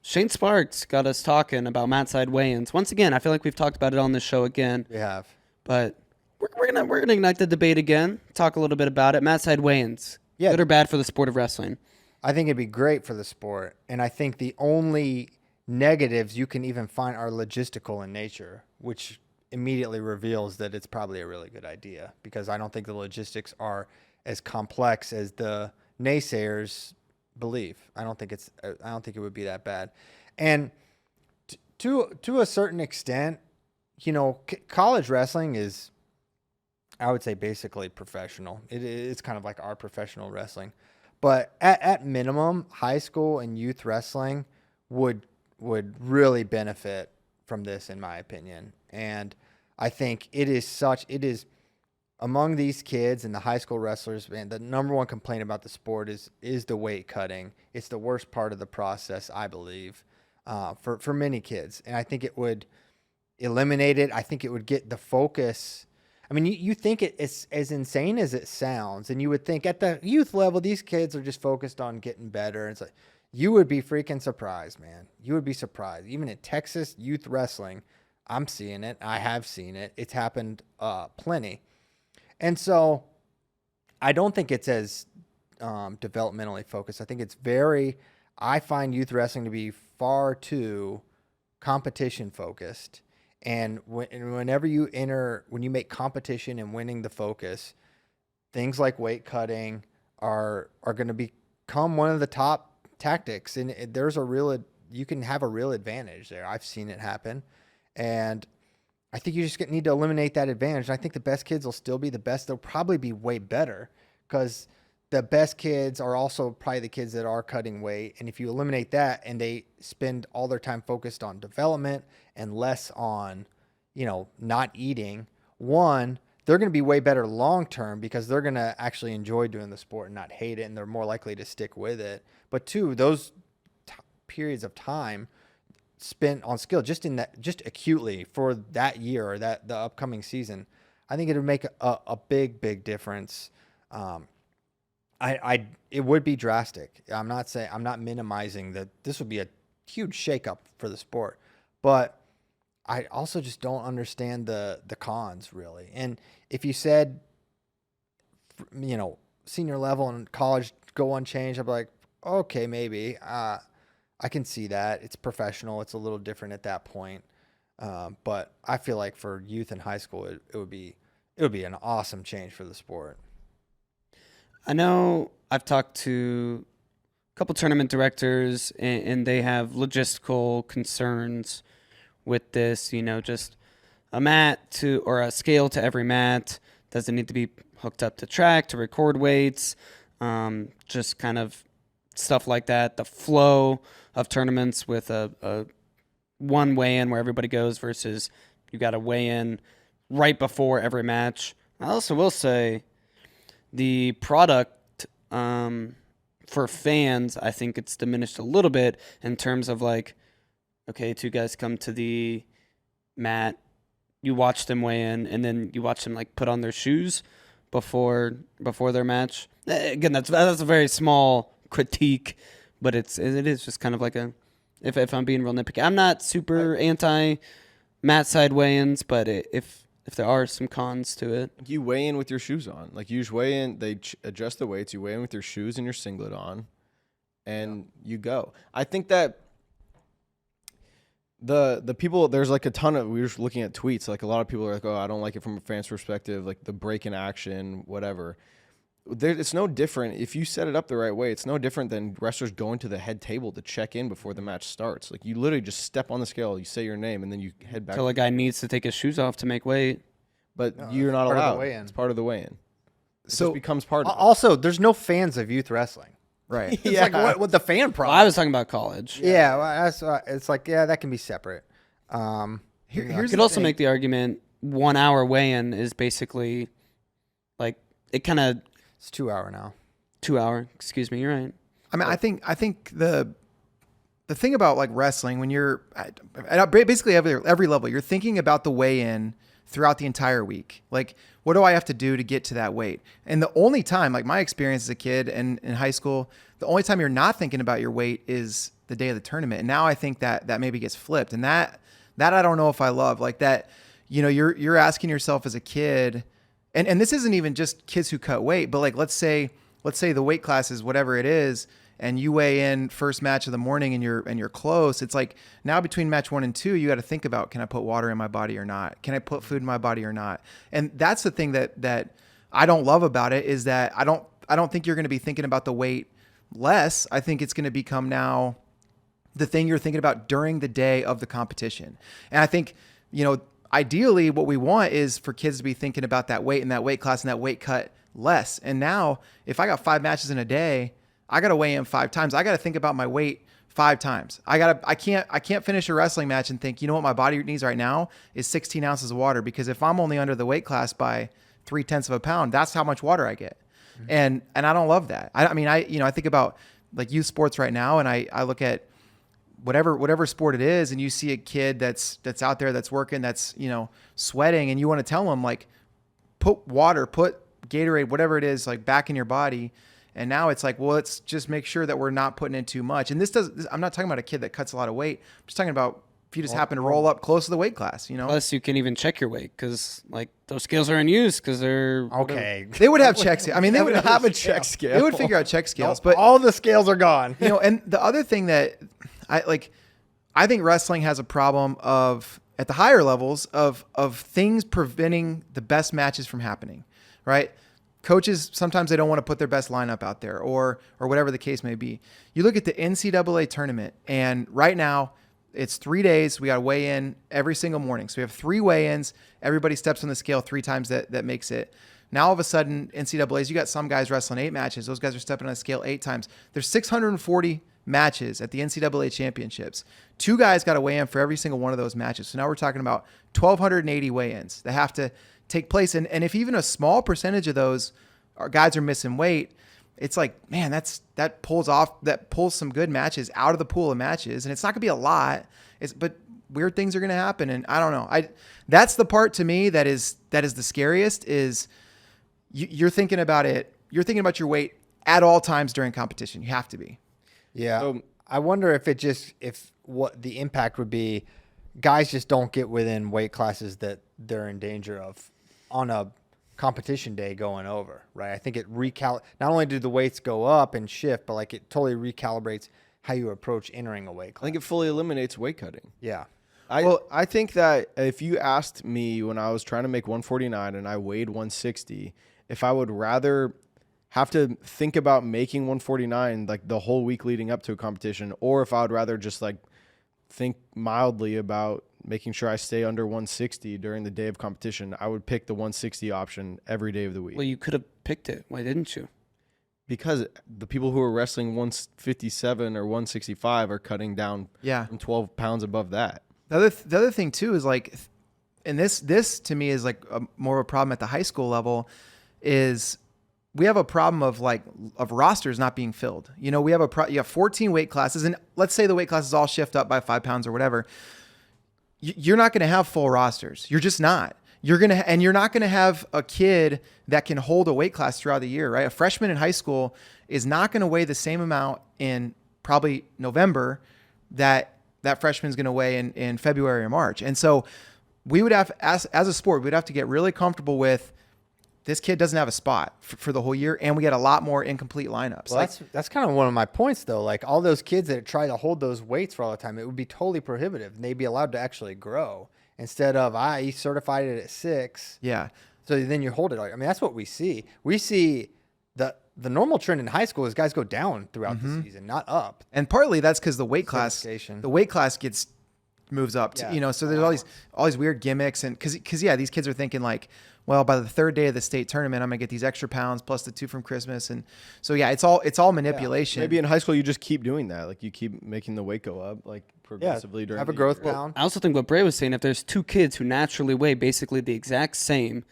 Shane Sparks got us talking about Matside weigh-ins. Once again, I feel like we've talked about it on this show again, We have. but we're gonna ignite the debate again. Talk a little bit about it. Matside weigh-ins, Yeah, good or bad for the sport of wrestling? I think it'd be great for the sport. And I think the only negatives you can even find are logistical in nature, which immediately reveals that it's probably a really good idea because I don't think the logistics are as complex as the naysayers believe. I don't think it would be that bad. And to a certain extent, college wrestling is, I would say, basically professional. It's kind of like our professional wrestling. But at minimum, high school and youth wrestling would would really benefit from this, in my opinion. And I think it is among these kids and the high school wrestlers, man, the number one complaint about the sport is the weight cutting. It's the worst part of the process, I believe, for many kids. And I think it would eliminate it. I think it would get the focus. I mean, you think it's as insane as it sounds, and you would think at the youth level, these kids are just focused on getting better. It's like, you would be freaking surprised, man. You would be surprised. Even in Texas youth wrestling, I'm seeing it. I have seen it. It's happened plenty. And so I don't think it's as developmentally focused. I find youth wrestling to be far too competition focused. And whenever when you make competition and winning the focus, things like weight cutting are going to become one of the top tactics. And you can have a real advantage there. I've seen it happen. And I think you just need to eliminate that advantage. And I think the best kids will still be the best. They'll probably be way better because the best kids are also probably the kids that are cutting weight. And if you eliminate that and they spend all their time focused on development and less on, not eating, one, they're going to be way better long-term because they're going to actually enjoy doing the sport and not hate it. And they're more likely to stick with it. But two, those periods of time spent on skill just acutely for that year or the upcoming season, I think it would make a big difference. It would be drastic. I'm not minimizing that this would be a huge shakeup for the sport, but I also just don't understand the cons really. And if you said, senior level and college go unchanged, I'd be like, okay, maybe. I can see that. It's professional. It's a little different at that point. But I feel like for youth and high school, it would be an awesome change for the sport. I know I've talked to a couple tournament directors, and they have logistical concerns with this. Just a mat or a scale to every mat. Does it need to be hooked up to track to record weights? Just kind of stuff like that. The flow of tournaments with a one weigh-in where everybody goes versus you got to weigh in right before every match. I also will say the product for fans, I think it's diminished a little bit in terms of like, okay, two guys come to the mat, you watch them weigh in, and then you watch them like put on their shoes before their match. Again, that's a very small critique, but it is just kind of like if I'm being real nitpicky, I'm not super anti mat side weigh-ins, but if there are some cons to it. You weigh in with your shoes on. Like, you just weigh in, they adjust the weights, you weigh in with your shoes and your singlet on, and you go. I think that the people, there's like a ton of, we were just looking at tweets, like a lot of people are like, oh, I don't like it from a fan's perspective, like the break in action, whatever. It's no different. If you set it up the right way, it's no different than wrestlers going to the head table to check in before the match starts. Like, you literally just step on the scale, you say your name, and then you head back. Until a guy needs to take his shoes off to make weight. But No, you're not part of the allowed. weigh-in. It's part of the weigh-in. It So- just becomes part of it. Also, there's no fans of youth wrestling. Right. It's like what the fan Well, problem? I was talking about college. Yeah, well, it's like, yeah, that can be separate. Here's You the could also thing. make the argument 1 hour weigh-in is basically like it kind of It's 2 hour now. 2 hour. Excuse me, you're right. I mean, I think the thing about like wrestling, when you're at basically every level, you're thinking about the weigh-in throughout the entire week. Like, what do I have to do to get to that weight? And the only time, like my experience as a kid and in high school, the only time you're not thinking about your weight is the day of the tournament. And now I think that maybe gets flipped, and that I don't know if I love, like that. You're asking yourself as a kid, and this isn't even just kids who cut weight, but like let's say the weight class is whatever it is, and you weigh in first match of the morning and you're close. It's like now between match 1 and 2, you got to think about, can I put water in my body or not? Can I put food in my body or not? And that's the thing that I don't love about it, is that I don't think you're going to be thinking about the weight less. I think it's going to become now the thing you're thinking about during the day of the competition. And I think, ideally what we want is for kids to be thinking about that weight and that weight class and that weight cut less. And now if I got 5 matches in a day, I got to weigh in 5 times. I got to think about my weight 5 times. I can't finish a wrestling match and think, what my body needs right now is 16 ounces of water, because if I'm only under the weight class by 0.3 of a pound, that's how much water I get. Mm-hmm. And I don't love that. I think about like youth sports right now, and I look at whatever sport it is, and you see a kid that's out there, that's working, that's, sweating, and you want to tell them like, put water, put Gatorade, whatever it is, like back in your body. And now it's like, well, let's just make sure that we're not putting in too much. And I'm not talking about a kid that cuts a lot of weight. I'm just talking about if you just happen to roll up close to the weight class, Plus, you can even check your weight, because like those scales are in use, because they're okay. They would have check scales. I mean, they would have a check scale. They would figure out check scales, but all the scales are gone. And the other thing that I think wrestling has a problem of, at the higher levels, of things preventing the best matches from happening, right? Coaches, sometimes they don't want to put their best lineup out there, or whatever the case may be. You look at the NCAA tournament, and right now it's 3 days. We got to weigh in every single morning. So we have 3 weigh-ins. Everybody steps on the scale 3 times. That makes it. Now all of a sudden, NCAAs, you got some guys wrestling 8 matches. Those guys are stepping on the scale 8 times. There's 640 matches at the NCAA championships. 2 guys got to weigh in for every single one of those matches. So now we're talking about 1,280 weigh-ins that have to take place. And if even a small percentage of those guys are missing weight, it's like, man, that pulls some good matches out of the pool of matches. And it's not gonna be a lot, but weird things are gonna happen. And I don't know. That's the part to me that is the scariest, is you're thinking about it. You're thinking about your weight at all times during competition. You have to be. Yeah. So, I wonder if what the impact would be, guys just don't get within weight classes that they're in danger of on a competition day going over, right? I think it not only do the weights go up and shift, but like it totally recalibrates how you approach entering a weight class. I think it fully eliminates weight cutting. Yeah. I think that if you asked me when I was trying to make 149 and I weighed 160, if I would rather have to think about making 149 like the whole week leading up to a competition, or if I would rather just like think mildly about making sure I stay under 160 during the day of competition, I would pick the 160 option every day of the week. Well, you could have picked it. Why didn't you? Because the people who are wrestling 157 or 165 are cutting down from 12 pounds above that. The other thing too is like, and this to me is like more of a problem at the high school level, is we have a problem of rosters not being filled. We have you have 14 weight classes, and let's say the weight classes all shift up by 5 pounds or whatever. You're not going to have full rosters. You're just not. You're not going to have a kid that can hold a weight class throughout the year, right? A freshman in high school is not going to weigh the same amount in probably November that freshman's going to weigh in February or March. And so we would have, as a sport, we'd have to get really comfortable with, this kid doesn't have a spot for the whole year, and we get a lot more incomplete lineups. Well, that's kind of one of my points, though. Like all those kids that try to hold those weights for all the time, it would be totally prohibitive, and they'd be allowed to actually grow instead of you certified it at 6. Yeah. So then you hold it. I mean, that's what we see. We see the normal trend in high school is guys go down throughout the season, not up. And partly that's because the weight class moves up. So there's all these weird gimmicks, and because these kids are thinking like, well, by the 3rd day of the state tournament, I'm gonna get these extra pounds plus the 2 from Christmas, and so it's all manipulation. Maybe in high school you just keep doing that, like you keep making the weight go up, like progressively during. Have a growth pound. I also think what Bray was saying, if there's 2 kids who naturally weigh basically the exact same,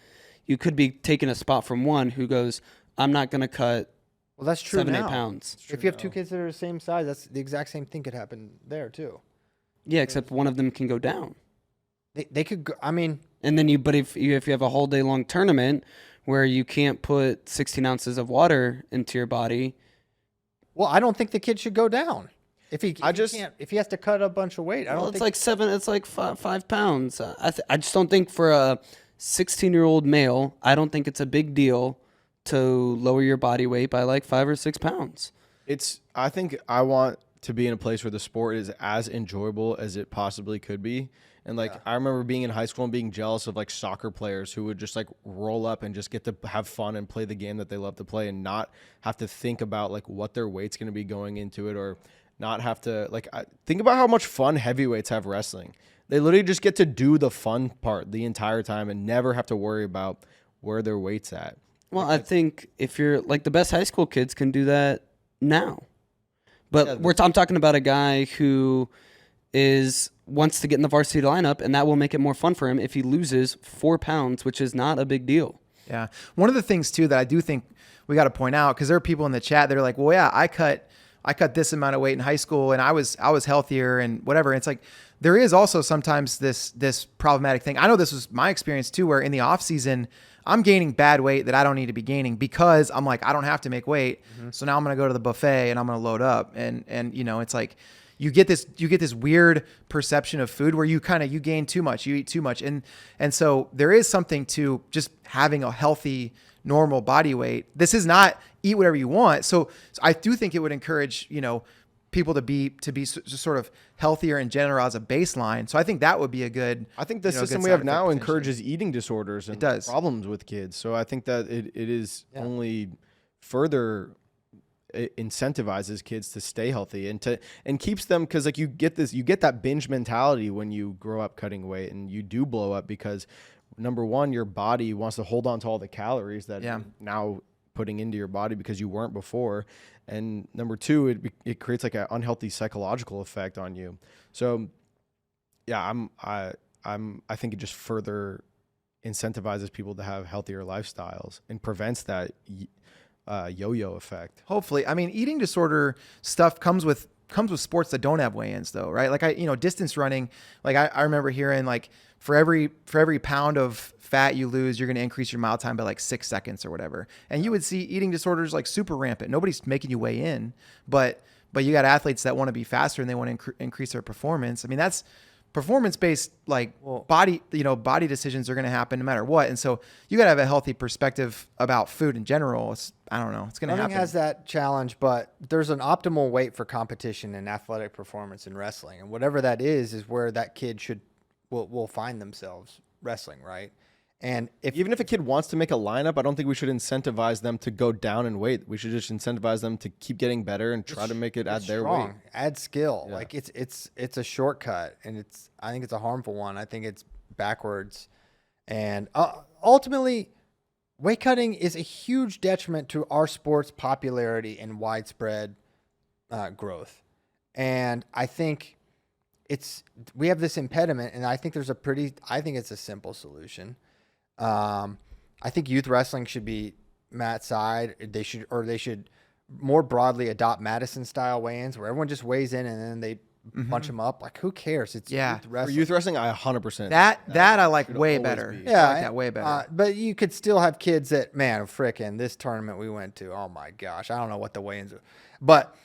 you could be taking a spot from one who goes, I'm not gonna cut. Well, that's true 7-8 now. pounds. If you have 2 kids that are the same size, that's the exact same thing could happen there too. Yeah, except one of them can go down. They could go, I mean. And then if you have a whole day long tournament where you can't put 16 ounces of water into your body. Well, I don't think the kid should go down. If he has to cut a bunch of weight, I don't Well, think it's like seven. It's like 5 pounds. I just don't think for a 16-year-old male, I don't think it's a big deal to lower your body weight by like 5 or 6 pounds. I think I want to be in a place where the sport is as enjoyable as it possibly could be. And like I remember being in high school and being jealous of like soccer players who would just like roll up and just get to have fun and play the game that they love to play and not have to think about like what their weight's going to be going into it, or not have to think about how much fun heavyweights have wrestling. They literally just get to do the fun part the entire time and never have to worry about where their weight's at. Well, I think if you're like the best high school kids can do that now. But I'm talking about a guy who wants to get in the varsity lineup, and that will make it more fun for him if he loses 4 pounds, which is not a big deal. Yeah. One of the things too that I do think we got to point out, because there are people in the chat that are like, well, yeah, I cut this amount of weight in high school and I was healthier and whatever. And it's like, there is also sometimes this problematic thing. I know this was my experience too, where in the off season, I'm gaining bad weight that I don't need to be gaining because I'm like, I don't have to make weight. Mm-hmm. So now I'm going to go to the buffet and I'm going to load up. And, it's like, you get this weird perception of food where you gain too much, you eat too much. And so there is something to just having a healthy, normal body weight. This is not eat whatever you want. So I do think it would encourage, people to be just sort of healthier in general as a baseline. So I think that would be a good. I think the system we have now encourages eating disorders and problems with kids. So I think that it is only further incentivizes kids to stay healthy and keeps them, because like you get that binge mentality when you grow up cutting weight and you do blow up because number one, your body wants to hold on to all the calories that you're now putting into your body because you weren't before. And number two, it creates like an unhealthy psychological effect on you. So yeah, I think it just further incentivizes people to have healthier lifestyles and prevents that yo-yo effect. Hopefully. I mean, eating disorder stuff comes with sports that don't have weigh-ins though, right? Like distance running, like I remember hearing like for every pound of fat you lose, you're going to increase your mile time by like 6 seconds or whatever. And you would see eating disorders like super rampant. Nobody's making you weigh in, but you got athletes that want to be faster and they want to increase their performance. I mean, that's performance-based, like body decisions are going to happen no matter what. And so you got to have a healthy perspective about food in general. I don't know. It's going to happen. Running has that challenge, but there's an optimal weight for competition and athletic performance in wrestling. And whatever that is where that kid will find themselves wrestling, right? And even if a kid wants to make a lineup, I don't think we should incentivize them to go down in weight. We should just incentivize them to keep getting better and try to make it at their weight. Add skill. Yeah. Like it's a shortcut, and I think it's a harmful one. I think it's backwards, and ultimately, weight cutting is a huge detriment to our sport's popularity and widespread growth. And I think we have this impediment, and I think I think it's a simple solution. I think youth wrestling should be Matside. They should more broadly adopt Madison style weigh-ins where everyone just weighs in and then they bunch them up. Like, who cares? It's youth wrestling. For youth wrestling, I 100%. That I like way better. Yeah, I like that way better. But you could still have kids that, man, frickin' this tournament we went to, oh my gosh, I don't know what the weigh-ins are. But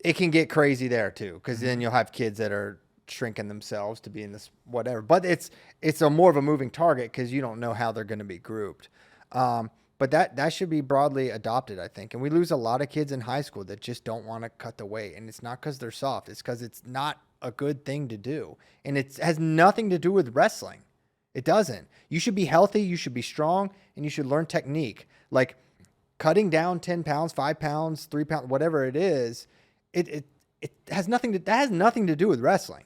it can get crazy there too, because then you'll have kids that are shrinking themselves to be in this whatever, but it's a more of a moving target because you don't know how they're going to be grouped. But that should be broadly adopted, I think. And we lose a lot of kids in high school that just don't want to cut the weight, and it's not because they're soft. It's because it's not a good thing to do, and it has nothing to do with wrestling. It doesn't. You should be healthy, you should be strong, and you should learn technique. Like cutting down 10 pounds, 5 pounds, 3 pounds, whatever it is. It has nothing to do with wrestling.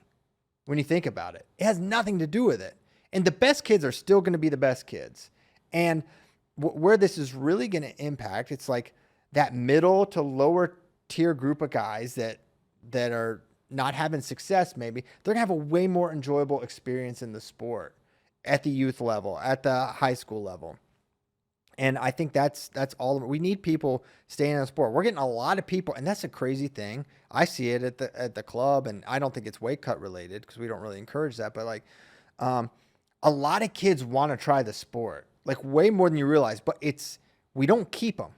When you think about it, it has nothing to do with it. And the best kids are still going to be the best kids. And where this is really going to impact, it's like that middle to lower tier group of guys that are not having success. Maybe they're gonna have a way more enjoyable experience in the sport at the youth level, at the high school level. And I think that's all. We need people staying in the sport. We're getting a lot of people, and that's a crazy thing. I see it at the club, and I don't think it's weight cut related because we don't really encourage that. But like, a lot of kids want to try the sport, like way more than you realize. But we don't keep them.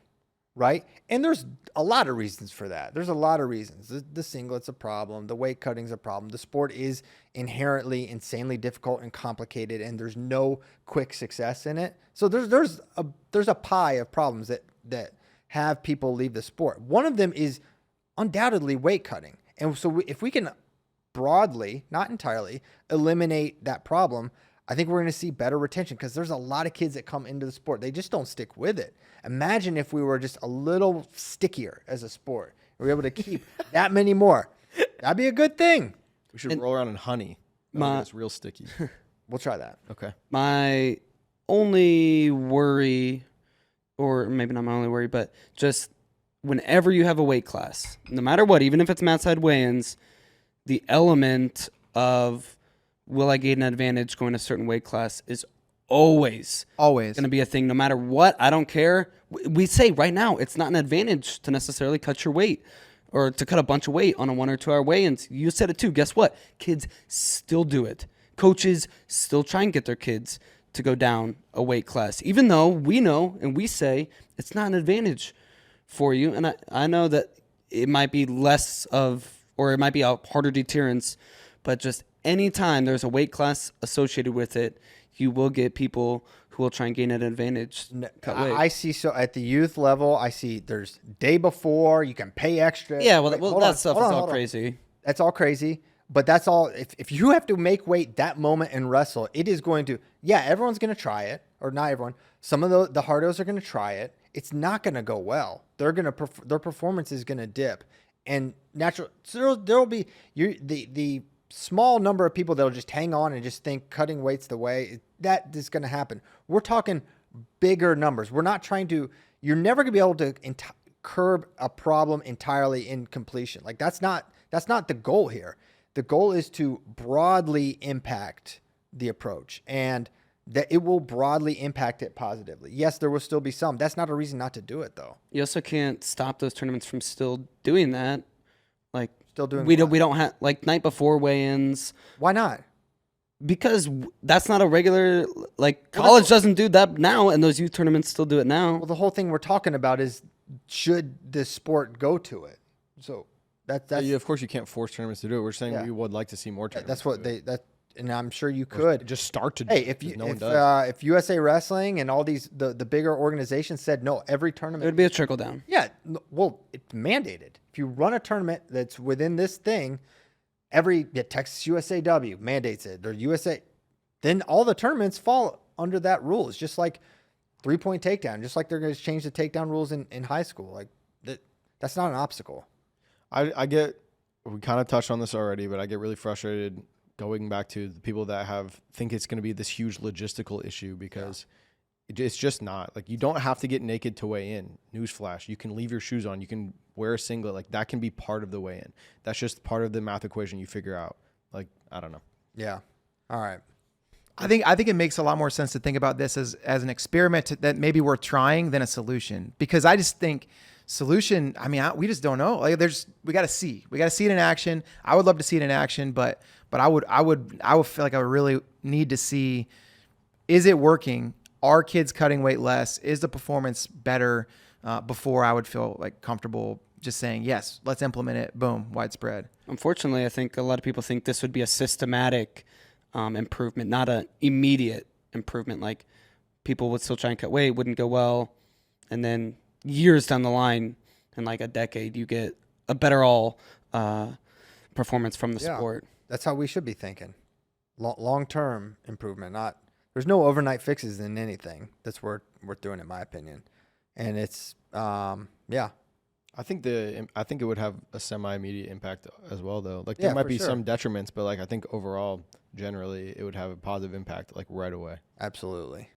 right? And there's a lot of reasons for that. There's a lot of reasons. The singlet's a problem. The weight cutting's a problem. The sport is inherently insanely difficult and complicated, and there's no quick success in it. So there's a pie of problems that have people leave the sport. One of them is undoubtedly weight cutting. And so if we can broadly, not entirely, eliminate that problem, I think we're going to see better retention, because there's a lot of kids that come into the sport. They just don't stick with it. Imagine if we were just a little stickier as a sport. We were able to keep that many more. That'd be a good thing. We should roll around in honey. It's real sticky. We'll try that. Okay. My only worry, or maybe not my only worry, but just whenever you have a weight class, no matter what, even if it's Matside weigh-ins, the element of will I gain an advantage going a certain weight class is always going to be a thing, no matter what. I don't care. We say right now it's not an advantage to necessarily cut your weight or to cut a bunch of weight on a 1 or 2 hour weigh-ins. You said it too. Guess what? Kids still do it. Coaches still try and get their kids to go down a weight class, even though we know and we say it's not an advantage for you. And I know that it might be less of, or it might be a harder deterrence, but just anytime there's a weight class associated with it, you will get people who will try and gain an advantage. I see, so at the youth level, I see there's day before, you can pay extra. Yeah, well that stuff is all crazy. That's all crazy. But that's all. If you have to make weight that moment and wrestle, it is going to, everyone's going to try it, or not everyone. Some of the hardos are going to try it. It's not going to go well. Their performance is going to dip. And so there'll be the small number of people that'll just hang on and just think cutting weight's the way. That is going to happen. We're talking bigger numbers. We're not trying to. You're never going to be able to curb a problem entirely in completion. Like that's not the goal here. The goal is to broadly impact the approach, and that it will broadly impact it positively. Yes, there will still be some. That's not a reason not to do it, though. You also can't stop those tournaments from still doing that. Like still doing. We don't have like night before weigh-ins. Why not? Because that's not a regular, like college doesn't do that now, and those youth tournaments still do it now. Well, the whole thing we're talking about is should this sport go to it? So that's of course you can't force tournaments to do it. We're saying we would like to see more tournaments. That's what and I'm sure you could just start to. Hey, if USA Wrestling and all these the bigger organizations said no, every tournament it would be a trickle down. Yeah, well, it's mandated. If you run a tournament that's within this thing, Texas USAW mandates it, or USA, then all the tournaments fall under that rule. It's just like 3-point takedown, just like they're going to change the takedown rules in high school. Like that's not an obstacle. I get, we kind of touched on this already, but I get really frustrated going back to the people that think it's going to be this huge logistical issue, because it's just not. Like, you don't have to get naked to weigh in. Newsflash, you can leave your shoes on, you can wear a singlet. Like, that can be part of the weigh in. That's just part of the math equation you figure out. Like, I don't know. Yeah. All right. I think it makes a lot more sense to think about this as an experiment that maybe we're trying than a solution, because I just think solution, we just don't know. Like, we got to see it in action. I would love to see it in action, but I would feel like I would really need to see, is it working? Are kids cutting weight less? Is the performance better? Before I would feel like comfortable just saying, yes, let's implement it. Boom, widespread. Unfortunately, I think a lot of people think this would be a systematic improvement, not an immediate improvement. Like, people would still try and cut weight, wouldn't go well, and then years down the line, in like a decade, you get a better performance from the sport. That's how we should be thinking. Long-term improvement. There's no overnight fixes in anything that's worth doing, in my opinion. And it's I think it would have a semi-immediate impact as well, though. Like, there might be some detriments, but like, I think overall, generally, it would have a positive impact, like, right away. Absolutely.